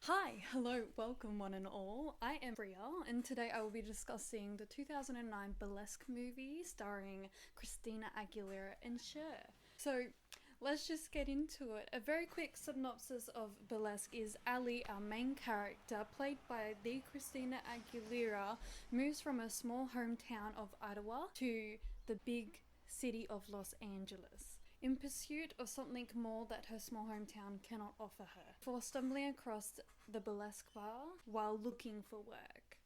Hi, hello, welcome one and all. I am Bria, and today I will be discussing the 2009 Burlesque movie starring Christina Aguilera and Cher. So, let's just get into it. A very quick synopsis of Burlesque is Ali, our main character, played by the Christina Aguilera, moves from a small hometown of Ottawa to the big city of Los Angeles in pursuit of something more that her small hometown cannot offer her, before stumbling across the burlesque bar while looking for work.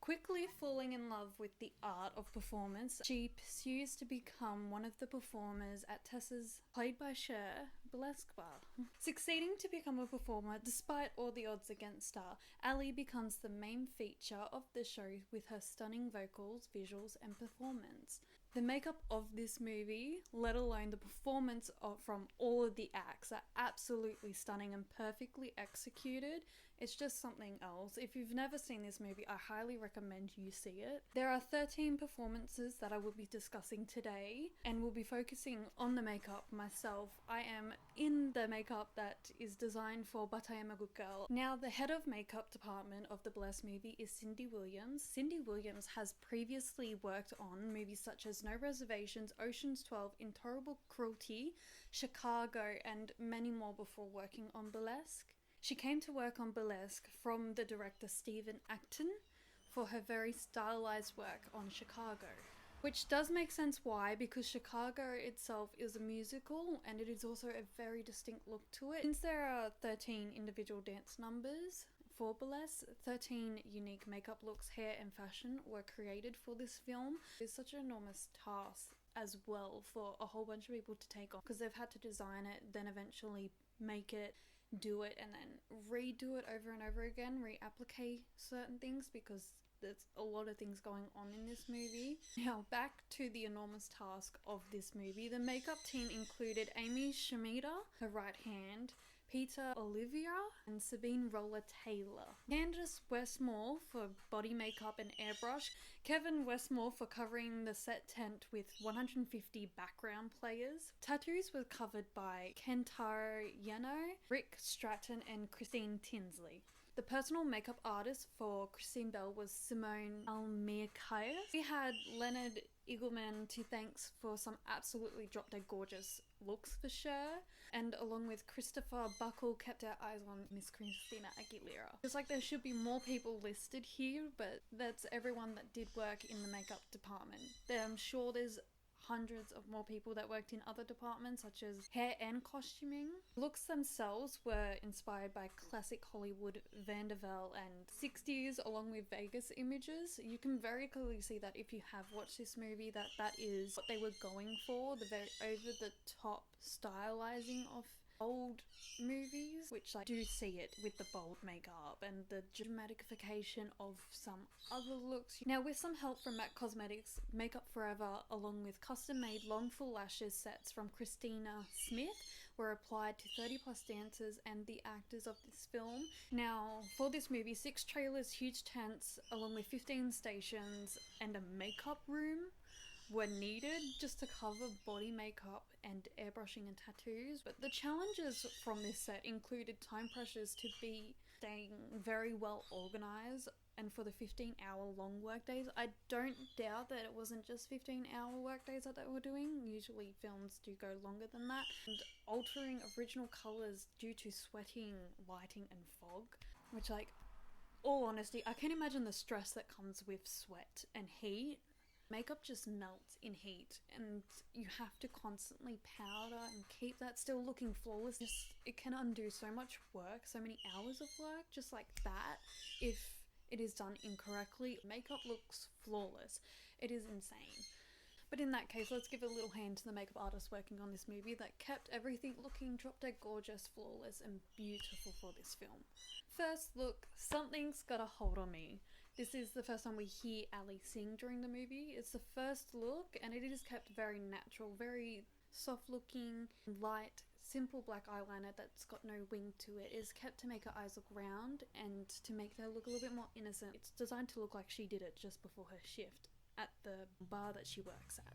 Quickly falling in love with the art of performance, she pursues to become one of the performers at Tessa's, played by Cher, burlesque bar. Succeeding to become a performer despite all the odds against her, Ali becomes the main feature of the show with her stunning vocals, visuals, and performance. The makeup of this movie, let alone the performance from all of the acts, are absolutely stunning and perfectly executed. It's just something else. If you've never seen this movie, I highly recommend you see it. There are 13 performances that I will be discussing today, and will be focusing on the makeup myself. I am in the makeup that is designed for But I Am a Good Girl. Now, the head of makeup department of the Blessed movie is Cindy Williams. Cindy Williams has previously worked on movies such as No Reservations, Ocean's 12, Intolerable Cruelty, Chicago, and many more before working on Burlesque. She came to work on Burlesque from the director Stephen Acton for her very stylized work on Chicago. Which does make sense why, because Chicago itself is a musical and it is also a very distinct look to it. Since there are 13 individual dance numbers for Burlesque, 13 unique makeup looks, hair and fashion were created for this film. It's such an enormous task as well for a whole bunch of people to take on, because they've had to design it, then eventually make it, do it, and then redo it over and over again, reapplicate certain things, because there's a lot of things going on in this movie. Now, back to the enormous task of this movie. The makeup team included Amy Shimida, her right hand, Peter Olivier, and Sabine Roller-Taylor. Candace Westmore for body makeup and airbrush. Kevin Westmore for covering the set tent with 150 background players. Tattoos were covered by Kentaro Yano, Rick Stratton, and Christine Tinsley. The personal makeup artist for Christine Bell was Simone Almirkaya. We had Leonard Eagleman to thanks for some absolutely drop-dead gorgeous looks for Cher, and along with Christopher Buckle kept our eyes on Miss Christina Aguilera. It's like there should be more people listed here, but that's everyone that did work in the makeup department. I'm sure there's hundreds of more people that worked in other departments such as hair and costuming. Looks themselves were inspired by classic Hollywood Vanderbilt and 60s along with Vegas images. You can very clearly see that if you have watched this movie that is what they were going for, the very over the top stylizing of old movies, which I do see it with the bold makeup and the dramatification of some other looks. Now, with some help from MAC Cosmetics, Makeup Forever, along with custom-made long full lashes sets from Christina Smith, were applied to 30 plus dancers and the actors of this film. Now, for this movie, 6 trailers, huge tents, along with 15 stations and a makeup room were needed just to cover body makeup and airbrushing and tattoos. But the challenges from this set included time pressures to be staying very well organized, and for the 15-hour long work days. I don't doubt that it wasn't just 15-hour work days that they were doing. Usually films do go longer than that. And altering original colors due to sweating, lighting and fog, which, like, all honesty, I can't imagine the stress that comes with sweat and heat. Makeup just melts in heat and you have to constantly powder and keep that still looking flawless. It can undo so much work, so many hours of work just like that if it is done incorrectly. Makeup looks flawless. It is insane. But in that case, let's give a little hand to the makeup artist working on this movie that kept everything looking drop-dead gorgeous, flawless, and beautiful for this film. First look, something's got a hold on me. This is the first time we hear Ali sing during the movie. It's the first look, and it is kept very natural, very soft looking, light, simple black eyeliner that's got no wing to it. Is kept to make her eyes look round and to make her look a little bit more innocent. It's designed to look like she did it just before her shift at the bar that she works at.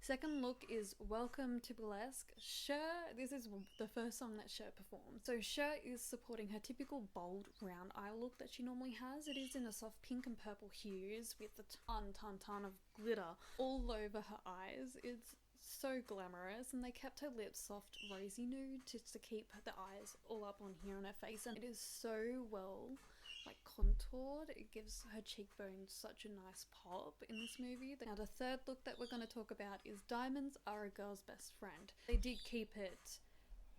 Second look is Welcome to Burlesque. Cher, this is the first song that Cher performed. So Cher is supporting her typical bold round eye look that she normally has. It is in a soft pink and purple hues with a ton of glitter all over her eyes. It's so glamorous, and they kept her lips soft rosy nude just to keep the eyes all up on here on her face, and it is so well like contoured. It gives her cheekbones such a nice pop in this movie. Now the third look that we're going to talk about is Diamonds Are a Girl's Best Friend. They did keep it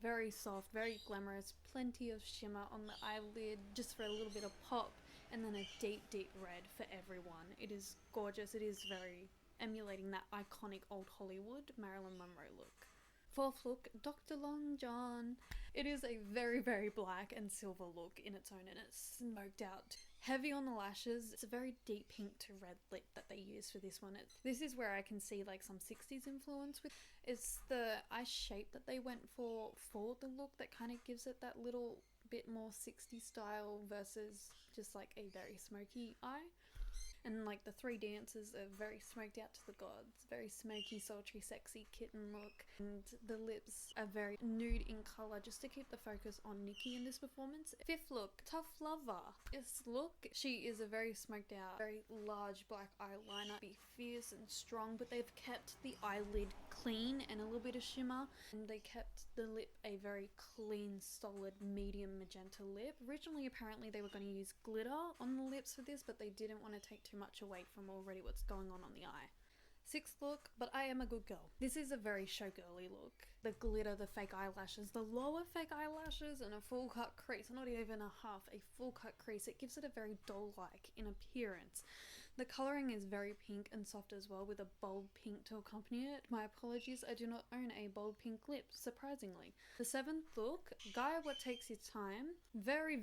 very soft, very glamorous, plenty of shimmer on the eyelid just for a little bit of pop, and then a deep red for everyone. It is gorgeous. It is very emulating that iconic old Hollywood Marilyn Monroe look. Fourth look, Dr. Long John. It is a very black and silver look in its own, and it's smoked out. Heavy on the lashes. It's a very deep pink to red lip that they use for this one. This is where I can see like some 60s influence with. It's the eye shape that they went for the look that kind of gives it that little bit more 60s style versus just like a very smoky eye. And like the three dancers are very smoked out to the gods, very smoky, sultry, sexy kitten look, and the lips are very nude in colour just to keep the focus on Nikki in this performance. Fifth look, Tough Lover. This look, she is a very smoked out, very large black eyeliner, be fierce and strong, but they've kept the eyelid clean and a little bit of shimmer, and they kept the lip a very clean, solid, medium magenta lip. Originally, apparently, they were going to use glitter on the lips for this, but they didn't want to take too much away from already what's going on the eye. Sixth look, But I Am a Good Girl. This is a very showgirly look. The glitter, the fake eyelashes, the lower fake eyelashes, and a full cut crease, not even a half, a full cut crease. It gives it a very doll-like in appearance. The colouring is very pink and soft as well, with a bold pink to accompany it. My apologies, I do not own a bold pink lip, surprisingly. The seventh look, Guy What Takes His Time. Very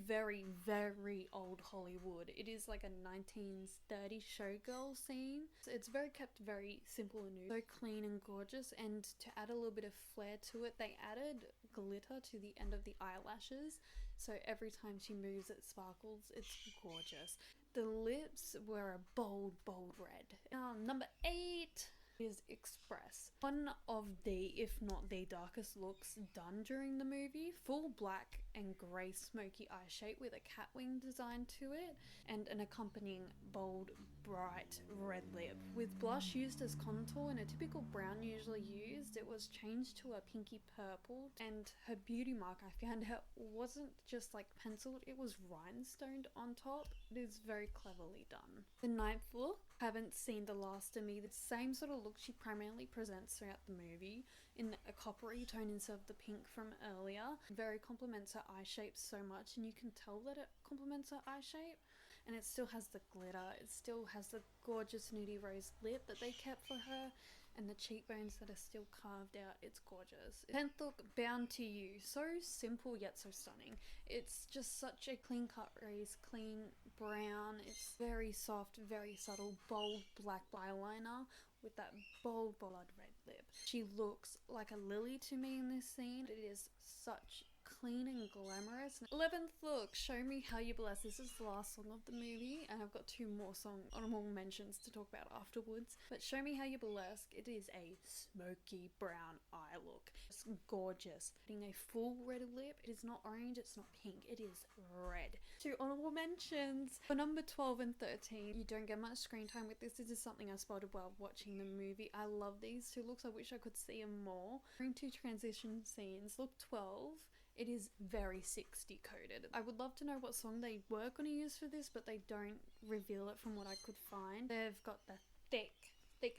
old Hollywood. It is like a 1930s showgirl scene. So it's kept very simple and nude, so clean and gorgeous, and to add a little bit of flair to it, they added glitter to the end of the eyelashes, so every time she moves it sparkles. It's gorgeous. The lips were a bold red. Number 8 is Express. One of the, if not the darkest looks done during the movie. Full black and grey smoky eye shape with a cat wing design to it, and an accompanying bold, bright red lip. With blush used as contour and a typical brown usually used, it was changed to a pinky purple, and her beauty mark, I found out, wasn't just like penciled, it was rhinestoned on top. It is very cleverly done. The ninth look, Haven't Seen the Last of Me. The same sort of look she primarily presents throughout the movie in a coppery tone instead of the pink from earlier. Very complements her eye shape so much, and you can tell that it complements her eye shape. And it still has the glitter, it still has the gorgeous nudie rose lip that they kept for her, and the cheekbones that are still carved out. It's gorgeous. 10th look, Bound to You. So simple yet so stunning. It's just such a clean cut raise, clean brown. It's very soft, very subtle, bold black eyeliner with that bold blood red lip. She looks like a lily to me in this scene. It is such clean and glamorous. 11th look, Show Me How You Bless. This is the last song of the movie, and I've got 2 more honorable mentions to talk about afterwards. But Show Me How You Bless, it is a smoky brown eye look. It's gorgeous. Getting a full red lip. It is not orange, it's not pink, it is red. 2 honorable mentions. For number 12 and 13, you don't get much screen time with this. This is something I spotted while watching the movie. I love these 2 looks. I wish I could see them more. During 2 transition scenes, look 12, it is very 60 coded. I would love to know what song they were going to use for this, but they don't reveal it from what I could find. They've got the thick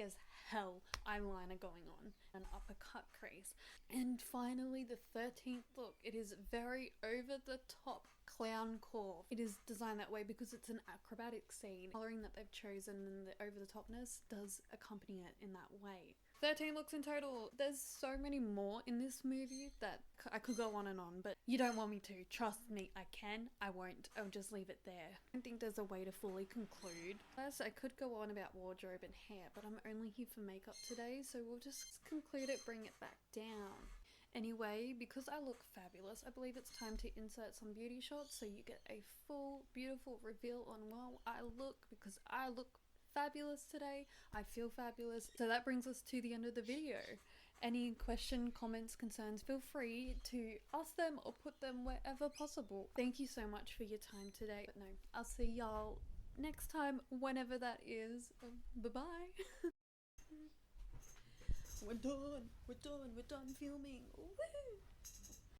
as hell eyeliner going on, an uppercut crease. And finally, the 13th look. It is very over the top clown core. It is designed that way because it's an acrobatic scene. Colouring that they've chosen and the over the topness does accompany it in that way. 13 looks in total. There's so many more in this movie that I could go on and on, but you don't want me to. Trust me, I can, I won't. I'll just leave it there. I don't think there's a way to fully conclude. First, I could go on about wardrobe and hair, but I'm only here for makeup today, so we'll just conclude it, bring it back down. Anyway, because I look fabulous, I believe it's time to insert some beauty shots so you get a full, beautiful reveal on how I look, because I look fabulous today. I feel fabulous. So that brings us to the end of the video. Any question, comments, concerns, feel free to ask them or put them wherever possible. Thank you so much for your time today. But no, I'll see y'all next time, whenever that is. Bye-bye. We're done filming. Woohoo!